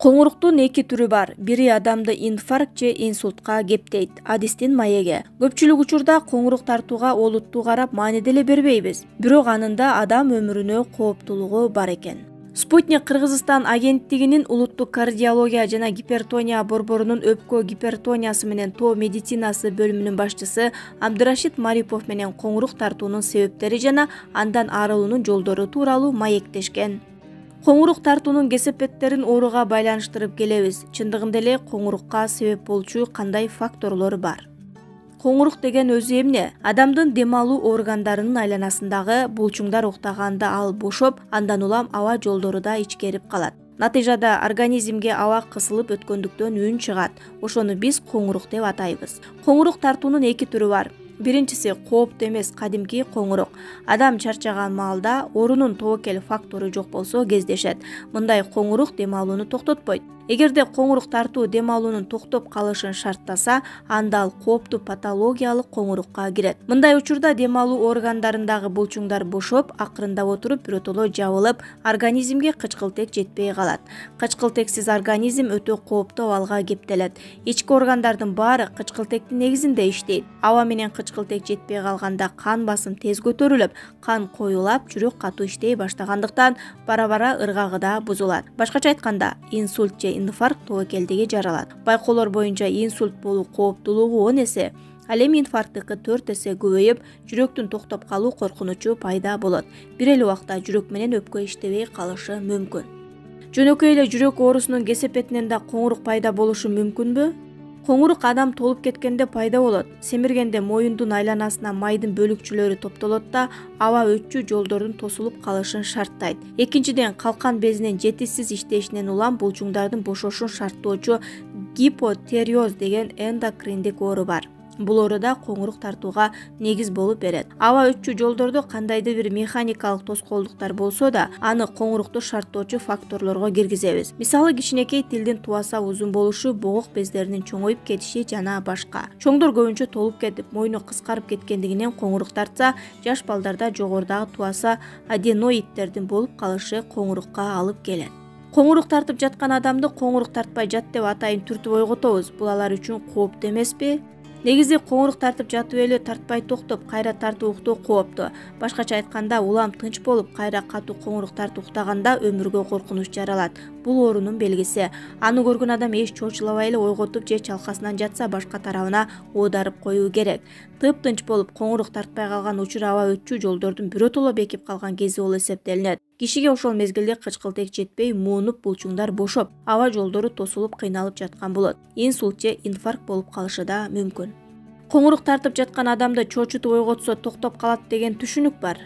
Коңуруктун эки түрү бар. Бири адамды инфаркт же инсультка кептейт. Адистин маеги. Көпчүлүк учурда коңурук тартууга олуттуу карап маани деле бербейбиз. Бирок анында адам өмүрүнө кооптуулугу бар экен. Спутник Кыргызстан агенттигинин улуттук кардиология жана гипертония борборунун өпкө гипертониясы менен тоо медицинасы бөлүмүнүн башчысы Абдырашид Марипов менен коңурук тартуунун себептери жана андан арылуунун жолдору тууралуу маектешкен. Коңурук тартуунун кесепеттерин ооруга байланыштырып келебиз. Чындыгында эле коңурукка себеп болчу кандай факторлор бар? Коңурук деген өзү эмне? Адамдын дем алуу органдарынын айланасындагы булчуңдар уктаганда ал бошоп, андан улам аба жолдору да ичкерип калат. Натыйжада организмге аба кысылып өткөндүктөн үн чыгат. Ошону биз коңурук деп атайбыз. Коңурук тартуунун эки түрү бар. Биринчиси кооптуу эмес кадимки коңурук. Адам чарчаган маалда оорунун тобокел фактору жок болсо кездешет. Мындай коңурук дем алууну токтотпойт. Эгерде коңурук тартуу дем алуунун токтоп калышын шарттаса, анда ал кооптуу патологиялык коңурукка кирет. Мындай учурда дем алуу органдарындагы булчуңдар бошоп, акырындап отуруп биротоло жабылып, организмге кычкылтек жетпей калат. Кычкылтексиз организм өтө кооптуу абалга кептелет. Ички органдардын баары кычкылтектин негизинде иштейт. Аба менен кычкылтек жетпей калганда кан басым тез көтөрүлүп, кан коюлап, жүрөк катуу иштей баштагандыктан бара-бара ыргагы да бузулат. Башкача айтканда, инсульт же инфаркт тобокелдиги жаралат. Байкоолор боюнча инсульт болуу кооптуулугу 10 эсе, ал эми инфаркттыкы 4 эсе көбөйүп, жүрөктүн токтоп калуу коркунучу пайда болот. Бир эле убакта жүрөк менен өпкө иштебей калышы мүмкүн. Жөнөкөй эле жүрөк оорусунун кесепетинен да коңурук пайда болушу мүмкүнбү? Коңурук адам толуп кеткенде пайда болот. Семиргенде моюндун айланасына майдын бөлүкчөлөрү топтолот да, аба өтчү жолдордун тосулуп калышын шарттайт. Экинчиден, калкан безинин жетишсиз иштешинен улам булчуңдардын бошошун шарттоочу гипотериоз деген эндокриндик оору бар. Бул оору да коңурук тартууга негиз болуп берет. Аба өтчү жолдордо кандайдыр бир механикалык тоскоолдуктар болсо да, аны коңурукту шарттоочу факторлорго киргизебиз. Мисалы, кичинекей тилдин тубаса узун болушу, боок бездеринин чоңоюп кетиши жана башка. Чоңдор көбүнчө толуп кетип, мойну кыскарып кеткендигинен коңурук тартса, жаш балдарда жогорудагы тубаса аденоидтердин болуп калышы коңурукка алып келет. Коңурук тартып жаткан адамды коңурук тартпай жат деп атайын түртүп ойготобуз. Бул алар үчүн кооптуу эмеспи? Негизи коңурук тартып жатып эле тартпай токтоп, кайра тартып уктоо кооптуу. Башкача айтканда, улам тынч болуп, кайра катуу коңурук тартып уктаганда өмүргө коркунуч жаралат. Бул оорунун белгиси. Аны көргөн адам эч чочулабай эле ойготуп же чалкасынан жатса, башка тарабына оодарып коюу керек. Тыптынч болуп, коңурук тартпай калган учур аба өтчү жолдордун биротоло бекип калган кези болуп эсептелинет. Кишиге ошол мезгилде кычкылтек жетпей, муунуп, булчуңдар бошоп, аба жолдору тосулуп кыйналып жаткан болот. Инсульт же инфаркт болуп калышы да мүмкүн. Коңурук тартып жаткан адамды чочутуп ойготсо токтоп калат деген түшүнүк бар.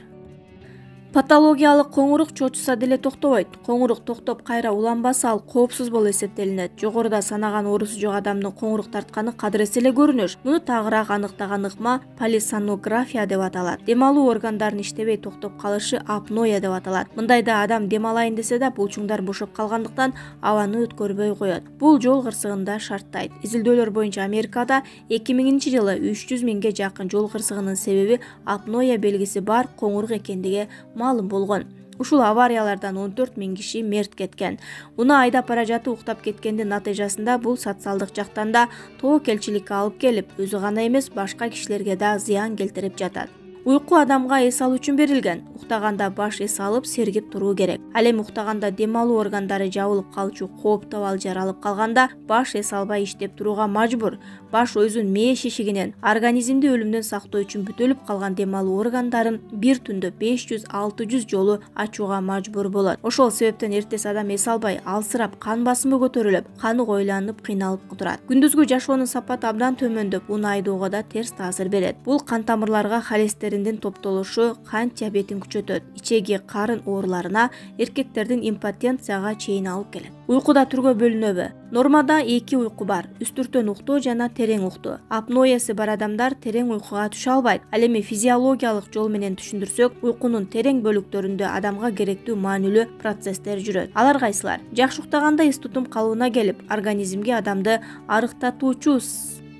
Патологиялык коңурук чочуса деле токтобойт. Коңурук токтоп кайра уланбаса, ал коопсуз болуп эсептелинет. Жогоруда санаган оорусу жок адамдын коңурук тартканы кадыр эсе эле көрүнүш. Муну тагыраак анықтаган ыкма полисонография деп аталат. Дем алуу органдарынын иштебей токтоп калышы апноя деп аталат. Мындайда адам дем алайын десе да булчуңдар бошоп калгандыктан абаны өткөрбөй коет. Бул жол кырсыгында шарттайт. Изилдөөлөр боюнча Америкада 2000-жылы 300 миңге жакын жол кырсыгынын себеби апноя белгиси бар коңурук экендиги маалым болгон. Ушул авариялардан 14 000 киши мерт кеткен. Уну айдап бара жатып уктап кеткендин натыйжасында бул социалдык жактан да тобокелчиликке алып келип, өзү гана эмес, башка кишилерге да зыян келтирип жатат. Уйку адамга эс алуу үчүн берилген. Уктаганда баш эс алып, сергип туруу керек. Ал эми уктаганда дем алуу органдары жабылып калчу кооптуу абал жаралып калганда, баш эс албай иштеп турууга мажбур. Баш өзүн мээ шишигинен, организмди өлүмдөн сактоо үчүн бүтөлүп калган дем алуу органдарын бир түндө 500-600 жолу ачууга мажбур болот. Ошол себептен эртеси адам эс албай, алсырап, кан басымы көтөрүлүп, каны коюланып, кыйналып турат. Күндүзгү жашоонун сапаты абдан төмөндөп, уну айдоого да терс таасир берет. Бул кан тамырларга холестериндин топтолушу, кант диабетин күчөтөт. Ичеги, карын ооруларына, эркектердин импотенцияга чейин алып келет. Уйкуда түргө бөлүнөбү? Нормада 2 уйку бар: үстүртөн уктоо жана терең уктоо. Апноясы бар адамдар терең уйкуга түшө албайт. Ал эми физиологиялык жол менен түшүндүрсөк, уйкунун терең бөлүктөрүндө адамга керектүү маанилүү процесстер жүрөт. Алар кайсылар? Жакшы уктаганда эс тутум калыбына келип, организмге адамды арыктатуучу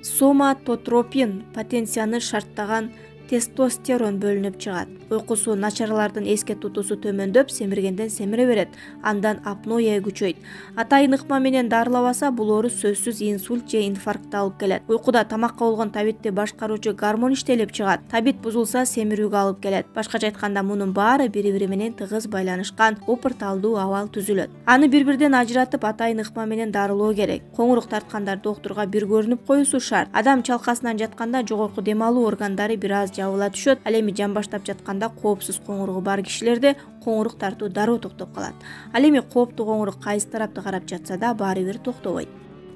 соматотропин потенцияны шарттаган тестостерон бөлүнүп чыгат. Уйкусу начарлардын эске тутуусу төмөндөп, семиргенден семире берет. Андан апноэ күчөйт. Атайын ыкма менен дарылабаса, бул оору сөзсүз инсульт же инфарктка алып келет. Уйкуда тамакка болгон табитти башкаруучу гормон иштелип чыгат. Табит бузулса, семирүүгө алып келет. Башкача айтканда, мунун баары бири-бири менен тыгыз байланышкан упырталдуу абал түзүлөт. Аны бири-бирден ажыратып, атайын ыкма менен дарылоо керек. Коңурук тарткандар доктурга бир көрүнүп коюусу шарт. Адам чалкасынан жатканда жогорку дем алуу органдары бир аз жабыла түшөт. Ал эми жан баштап жатканда коопсуз коңуругу бар кишилерде коңурук тартуу дароо токтоп калат. Ал эми кооптуу коңурук кайсы тарапты карап жатса да баары бир токтобойт.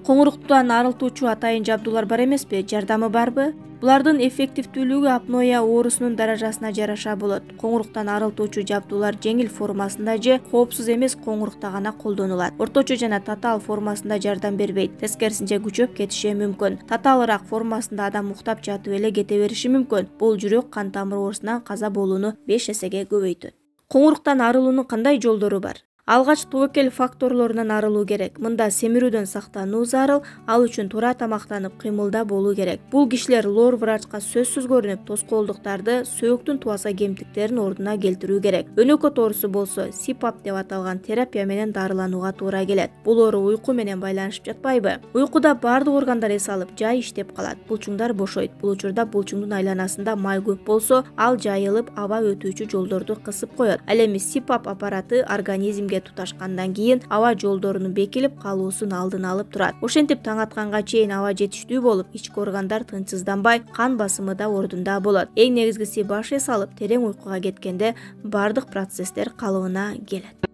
Коңуруктан арылтуучу атайын жабдуулар бар эмеспи? Жардамы барбы? Булардын эффективдүүлүгү апноэ оорусунун даражасына жараша болот. Коңуруктан арылтуучу жабдуулар жеңил формасында же коопсуз эмес коңурукта гана колдонулат. Орточо жана татаал формасында жардам бербейт. Тескерисинче күчөп кетиши мүмкүн. Татаалыраак формасында адам уктап жатып эле кете бериши мүмкүн. Бул жүрөк кан тамыр оорусунан каза болууну 5 эсеге көбөйтөт. Коңуруктан арылуунун кандай жолдору бар? Алгач тобокел факторлорунан арылуу керек. Мында семирүүдөн сактануу зарыл, ал үчүн туура тамактанып, кыймылда болуу керек. Бул кишилер лор врачка сөзсүз көрүнүп, тоскоолдуктарды, сөөктүн туаса кемтиктерин ордуна келтирүү керек. Өнөкөт оорусу болсо, СИПАП деп аталган терапия менен дарыланууга туура келет. Бул оору уйку менен байланышып жатпайбы? Уйкуда баардык органдар эс алып, жай иштеп калат. Булчуңдар бошойт. Бул учурда булчуңдун айланасында май көп болсо, ал жайылып, аба өтүүчү жолдорду кысып коет. Ал эми СИПАП аппараты организмге туташкандан кийин аба жолдорунун бекилип калуусун алдын алып турат. Ошентип таң атканга чейин аба жетиштүү болуп, ички органдар тынчсызданбай, кан басымы да ордунда болот. Эң негизгиси баш эс алып, терең уйкуга кеткенде бардык процесстер калыбына келет.